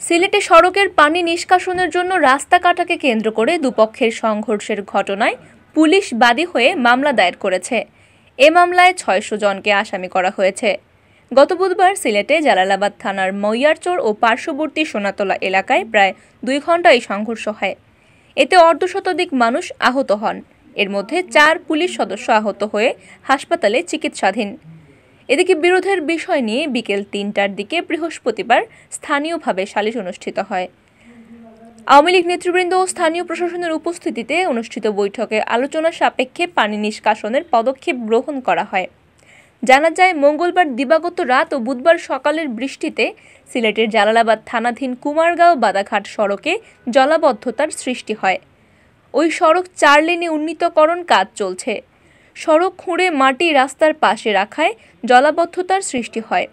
সিলেটে সড়কের পানি নিষ্কাশনের জন্য রাস্তা কাটাকে কেন্দ্র করে দুপক্ষের সংঘর্ষের ঘটনায় পুলিশ বাদী হয়ে মামলা দায়ের করেছে। এ মামলায় ৬০০ জনকে আসামি করা হয়েছে। গত বুধবার সিলেটে জালালাবাদ থানার মইয়ারচর ও পার্শ্ববর্তী সোনাতলা এলাকায় প্রায় ২ ঘণ্টা এই সংঘর্ষ হয়। এতে অর্ধশতাধিক মানুষ আহত হন। এর মধ্যে ৪ পুলিশ সদস্য আহত হয়ে হাসপাতালে চিকিৎসাধীন। এদিকে বিরোধের বিষয় নিয়ে বিকেল ৩টার দিকে বৃহস্পতিবার স্থানীয়ভাবে সালিশ অনুষ্ঠিত হয়। আওয়ামী লীগ নেতৃবৃন্দ ও স্থানীয় প্রশাসনের উপস্থিতিতে অনুষ্ঠিত বৈঠকে আলোচনা সাপেক্ষে পানি নিষ্কাশনের পদক্ষেপ গ্রহণ করা হয়। জানা যায়, মঙ্গলবার দিবাগত রাত ও বুধবার সকালের বৃষ্টিতে সিলেটের জালালাবাদ থানাধীন কুমারগাঁও বাদাঘাট সড়কে জলাবদ্ধতার সৃষ্টি হয়। ওই সড়ক ৪ লেনে উন্নীতকরণ কাজ চলছে। সড়ক খুঁড়ে মাটি রাস্তার পাশে রাখায় জলাবদ্ধতার সৃষ্টি হয়।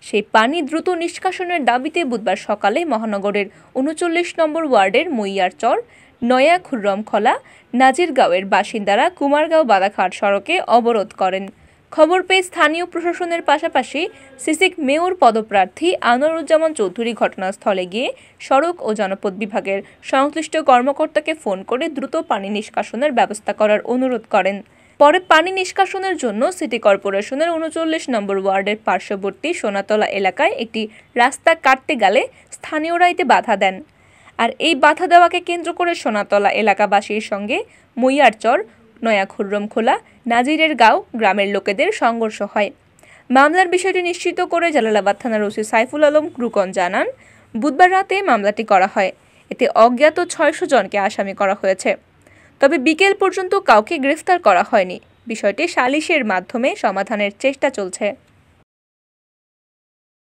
সেই পানি দ্রুত নিষ্কাশনের দাবিতে বুধবার সকালে মহানগরের ৩৯ নম্বর ওয়ার্ডের মইয়ারচর, নয়া খুররমখলা, নাজিরগাঁওয়ের বাসিন্দারা কুমারগাঁও বাদাঘাট সড়কে অবরোধ করেন। খবর পেয়ে স্থানীয় প্রশাসনের পাশাপাশি সিসিক মেয়র পদপ্রার্থী আনোয়ারুজ্জামান চৌধুরী ঘটনাস্থলে গিয়ে সড়ক ও জনপথ বিভাগের সংশ্লিষ্ট কর্মকর্তাকে ফোন করে দ্রুত পানি নিষ্কাশনের ব্যবস্থা করার অনুরোধ করেন। পরে পানি নিষ্কাশনের জন্য সিটি কর্পোরেশনের ৩৯ নম্বর ওয়ার্ডের পার্শ্ববর্তী সোনাতলা এলাকায় একটি রাস্তা কাটতে গেলে স্থানীয়রা এতে বাধা দেন। আর এই বাধা দেওয়াকে কেন্দ্র করে সোনাতলা এলাকাবাসীর সঙ্গে মইয়ারচর, নয়া খুররমখোলা, নাজিরের গাঁও গ্রামের লোকেদের সংঘর্ষ হয়। মামলার বিষয়টি নিশ্চিত করে জালালাবাদ থানার ওসি সাইফুল আলম রুকন জানান, বুধবার রাতে মামলাটি করা হয়। এতে অজ্ঞাত ৬০০ জনকে আসামি করা হয়েছে। তবে বিকেল পর্যন্ত কাউকে গ্রেফতার করা হয়নি। বিষয়টি সালিশের মাধ্যমে সমাধানের চেষ্টা চলছে।